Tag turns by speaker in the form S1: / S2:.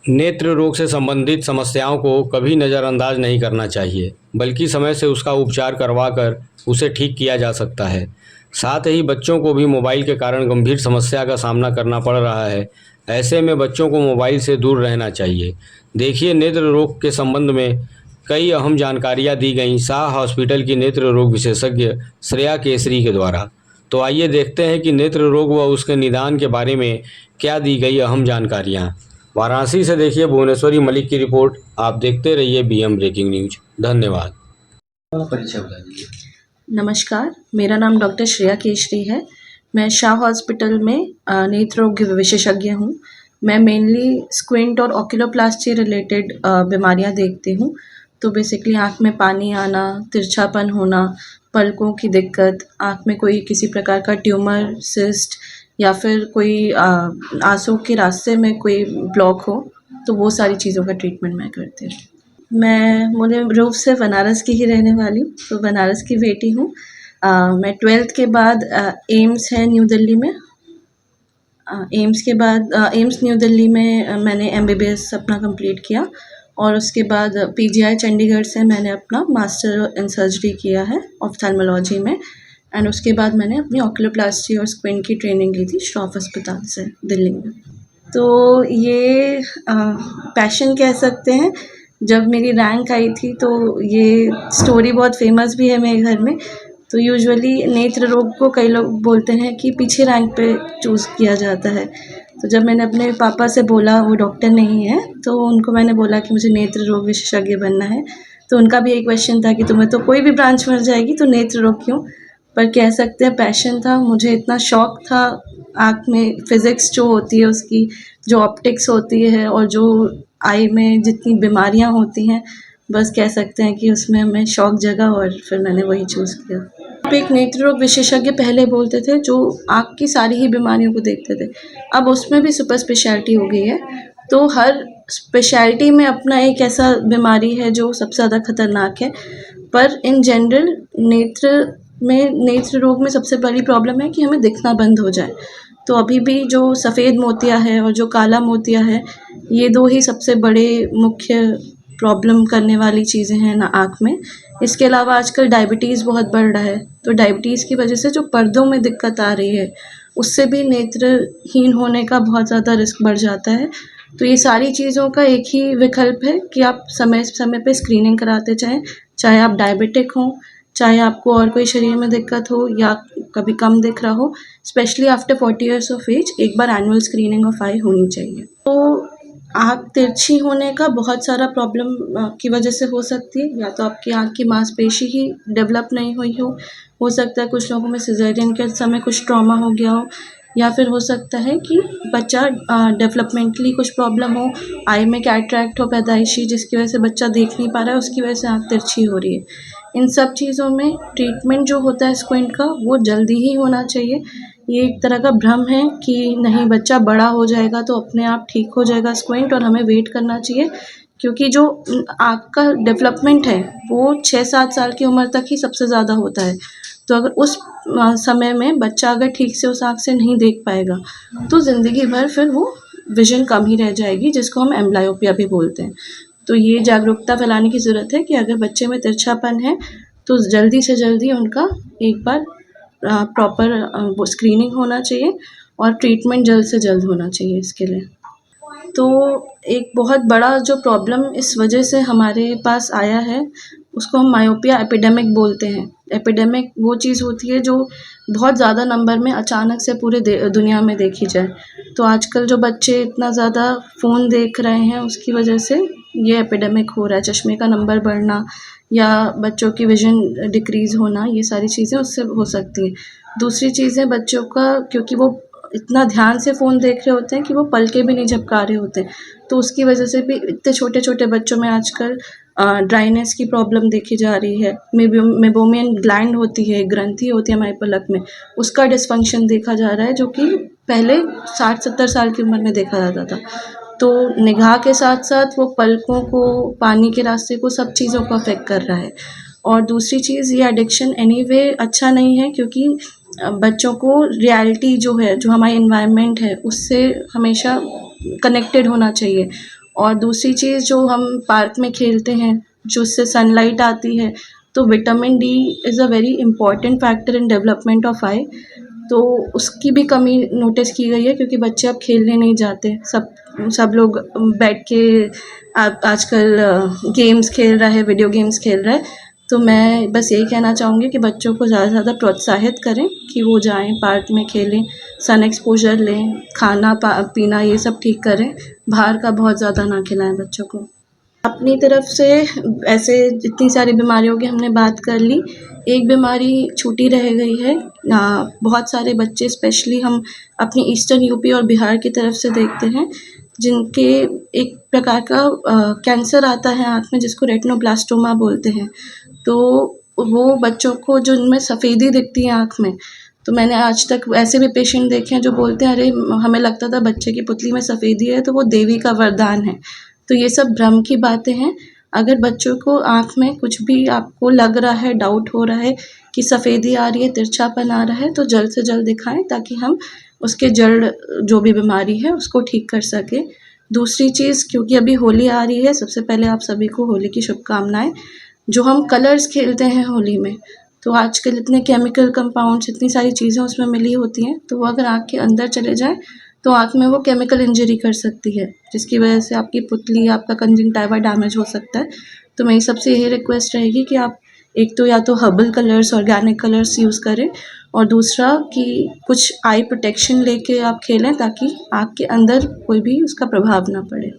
S1: नेत्र रोग से संबंधित समस्याओं को कभी नज़रअंदाज नहीं करना चाहिए, बल्कि समय से उसका उपचार करवाकर उसे ठीक किया जा सकता है। साथ ही बच्चों को भी मोबाइल के कारण गंभीर समस्या का सामना करना पड़ रहा है। ऐसे में बच्चों को मोबाइल से दूर रहना चाहिए। देखिए, नेत्र रोग के संबंध में कई अहम जानकारियाँ दी गई शाह हॉस्पिटल की नेत्र रोग विशेषज्ञ श्रेया केसरी के द्वारा। तो आइए देखते हैं कि नेत्र रोग व उसके निदान के बारे में क्या दी गई अहम जानकारियाँ। वाराणसी से देखिए भुवनेश्वरी मलिक की रिपोर्ट। आप देखते रहिए बीएम ब्रेकिंग न्यूज। धन्यवाद। परिचय बता दीजिए।
S2: नमस्कार, मेरा नाम डॉक्टर श्रेया केशरी है। मैं शाह हॉस्पिटल में नेत्र रोग विशेषज्ञ हूँ। मैं मेनली स्क्विंट और ऑक्यूलोप्लास्टी रिलेटेड बीमारियाँ देखती हूँ। तो बेसिकली आँख में पानी आना, तिरछापन होना, पलकों की दिक्कत, आँख में कोई किसी प्रकार का ट्यूमर, सिस्ट या फिर कोई आँसू के रास्ते में कोई ब्लॉक हो, तो वो सारी चीज़ों का ट्रीटमेंट मैं करती हूँ। मैं मूल रूप से बनारस की ही रहने वाली हूँ, तो बनारस की बेटी हूँ। मैं 12th के बाद एम्स है न्यू दिल्ली में। एम्स के बाद एम्स न्यू दिल्ली में मैंने एमबीबीएस अपना कंप्लीट किया और उसके बाद पीजीआई चंडीगढ़ से मैंने अपना मास्टर इन सर्जरी किया है ऑफ्थेल्मोलॉजी में। एंड उसके बाद मैंने अपनी ऑक्यूलोप्लास्टी और स्क्विंट की ट्रेनिंग ली थी श्रॉफ अस्पताल से दिल्ली में। तो ये पैशन कह सकते हैं। जब मेरी रैंक आई थी तो ये स्टोरी बहुत फेमस भी है मेरे घर में। तो यूजुअली नेत्र रोग को कई लोग बोलते हैं कि पीछे रैंक पे चूज़ किया जाता है। तो जब मैंने अपने पापा से बोला, वो डॉक्टर नहीं है, तो उनको मैंने बोला कि मुझे नेत्र रोग विशेषज्ञ बनना है। तो उनका भी एक क्वेश्चन था कि तुम्हें तो कोई भी ब्रांच मिल जाएगी, तो नेत्र रोग क्यों? पर कह सकते हैं पैशन था, मुझे इतना शौक था आँख में फिज़िक्स जो होती है उसकी, जो ऑप्टिक्स होती है और जो आई में जितनी बीमारियाँ होती हैं, बस कह सकते हैं कि उसमें हमें शौक जगा और फिर मैंने वही चूज़ किया। आप एक नेत्र रोग विशेषज्ञ पहले बोलते थे जो आँख की सारी ही बीमारियों को देखते थे, अब उसमें भी सुपर स्पेशलिटी हो गई है। तो हर स्पेशलिटी में अपना एक ऐसा बीमारी है जो सबसे ज़्यादा खतरनाक है। पर इन जनरल नेत्र रोग में सबसे बड़ी प्रॉब्लम है कि हमें दिखना बंद हो जाए। तो अभी भी जो सफ़ेद मोतिया है और जो काला मोतिया है, ये 2 ही सबसे बड़े मुख्य प्रॉब्लम करने वाली चीज़ें हैं ना आँख में। इसके अलावा आजकल डायबिटीज़ बहुत बढ़ रहा है, तो डायबिटीज़ की वजह से जो पर्दों में दिक्कत आ रही है, उससे भी नेत्रहीन होने का बहुत ज़्यादा रिस्क बढ़ जाता है। तो ये सारी चीज़ों का एक ही विकल्प है कि आप समय-समय पे स्क्रीनिंग कराते जाएँ, चाहे आप डायबिटिक हों, चाहे आपको और कोई शरीर में दिक्कत हो या कभी कम दिख रहा हो, specially after 40 years of age एक बार एनुअल स्क्रीनिंग ऑफ आई होनी चाहिए। तो आँख तिरछी होने का बहुत सारा प्रॉब्लम की वजह से हो सकती है। या तो आपकी आँख की मांसपेशी ही डेवलप नहीं हुई हो सकता है कुछ लोगों में सिज़ेरियन के समय कुछ ट्रॉमा हो गया हो, या फिर हो सकता है कि बच्चा डेवलपमेंटली कुछ प्रॉब्लम हो, आई में कैटरैक्ट हो पैदाइशी, जिसकी वजह से बच्चा देख नहीं पा रहा है, उसकी वजह से आँख तिरछी हो रही है। इन सब चीज़ों में ट्रीटमेंट जो होता है स्क्विंट का, वो जल्दी ही होना चाहिए। ये एक तरह का भ्रम है कि नहीं बच्चा बड़ा हो जाएगा तो अपने आप ठीक हो जाएगा स्क्विंट और हमें वेट करना चाहिए, क्योंकि जो आँख का डेवलपमेंट है वो 6-7 साल की उम्र तक ही सबसे ज़्यादा होता है। तो अगर उस समय में बच्चा अगर ठीक से उस आँख से नहीं देख पाएगा, तो ज़िंदगी भर फिर वो विज़न कम ही रह जाएगी, जिसको हम एम्ब्लायोपिया भी बोलते हैं। तो ये जागरूकता फैलाने की ज़रूरत है कि अगर बच्चे में तिरछापन है, तो जल्दी से जल्दी उनका एक बार प्रॉपर वो स्क्रीनिंग होना चाहिए और ट्रीटमेंट जल्द से जल्द होना चाहिए इसके लिए। तो एक बहुत बड़ा जो प्रॉब्लम इस वजह से हमारे पास आया है, उसको हम मायोपिया एपिडेमिक बोलते हैं। एपिडेमिक वो चीज़ होती है जो बहुत ज़्यादा नंबर में अचानक से पूरे दुनिया में देखी जाए। तो आजकल जो बच्चे इतना ज़्यादा फ़ोन देख रहे हैं, उसकी वजह से ये एपिडेमिक हो रहा है। चश्मे का नंबर बढ़ना या बच्चों की विज़न डिक्रीज़ होना, ये सारी चीज़ें उससे हो सकती हैं। दूसरी चीज़ें बच्चों का, क्योंकि वो इतना ध्यान से फ़ोन देख रहे होते हैं कि वो पलकें भी नहीं झपका रहे होते हैं, तो उसकी वजह से भी इतने छोटे-छोटे बच्चों में आजकल ड्राइनेस की प्रॉब्लम देखी जा रही है। मेबोमियन ग्लैंड होती है, ग्रंथि होती है हमारी पलक में, उसका डिसफंक्शन देखा जा रहा है, जो कि पहले 60-70 साल की उम्र में देखा जाता था। तो निगाह के साथ-साथ वो पलकों को, पानी के रास्ते को, सब चीज़ों को अफ़ेक्ट कर रहा है। और दूसरी चीज़, ये एडिक्शन एनीवे अच्छा नहीं है, क्योंकि बच्चों को रियलिटी जो है, जो हमारी एनवायरनमेंट है, उससे हमेशा कनेक्टेड होना चाहिए। और दूसरी चीज़ जो हम पार्क में खेलते हैं, जो उससे सनलाइट आती है, तो vitamin D is a very important factor in development of eye. तो उसकी भी कमी नोटिस की गई है क्योंकि बच्चे अब खेलने नहीं जाते। सब लोग बैठ के आजकल गेम्स खेल रहा है, वीडियो गेम्स खेल रहा है। तो मैं बस यही कहना चाहूँगी कि बच्चों को ज़्यादा से ज़्यादा प्रोत्साहित करें कि वो जाएँ पार्क में खेलें, सन एक्सपोज़र लें, खाना पीना ये सब ठीक करें, बाहर का बहुत ज़्यादा ना खिलाएँ बच्चों को। अपनी तरफ से ऐसे जितनी सारी बीमारियों की हमने बात कर ली, एक बीमारी छूटी रह गई है। बहुत सारे बच्चे स्पेशली हम अपनी ईस्टर्न यूपी और बिहार की तरफ से देखते हैं, जिनके एक प्रकार का कैंसर आता है आँख में जिसको रेटिनोब्लास्टोमा बोलते हैं। तो वो बच्चों को जिनमें सफ़ेदी दिखती है आँख में, तो मैंने आज तक ऐसे भी पेशेंट देखे हैं जो बोलते हैं, अरे हमें लगता था बच्चे की पुतली में सफ़ेदी है तो वो देवी का वरदान है। तो ये सब भ्रम की बातें हैं। अगर बच्चों को आँख में कुछ भी आपको लग रहा है, डाउट हो रहा है कि सफ़ेदी आ रही है, तिरछापन आ रहा है, तो जल्द से जल्द दिखाएँ ताकि हम उसके जड़ जो भी बीमारी है उसको ठीक कर सकें। दूसरी चीज़, क्योंकि अभी होली आ रही है, सबसे पहले आप सभी को होली की शुभकामनाएँ। जो हम कलर्स खेलते हैं होली में, तो आजकल इतने केमिकल कंपाउंड्स, इतनी सारी चीज़ें उसमें मिली होती हैं, तो वो अगर आँख के अंदर चले जाएँ तो आँख में वो केमिकल इंजरी कर सकती है, जिसकी वजह से आपकी पुतली, आपका कंजंक्टिवा डैमेज हो सकता है। तो मेरी सबसे यही रिक्वेस्ट रहेगी कि आप एक तो या तो herbal colours, organic colours use करें, और दूसरा कि कुछ आई प्रोटेक्शन लेके आप खेलें ताकि आँख के अंदर कोई भी उसका प्रभाव ना पड़े।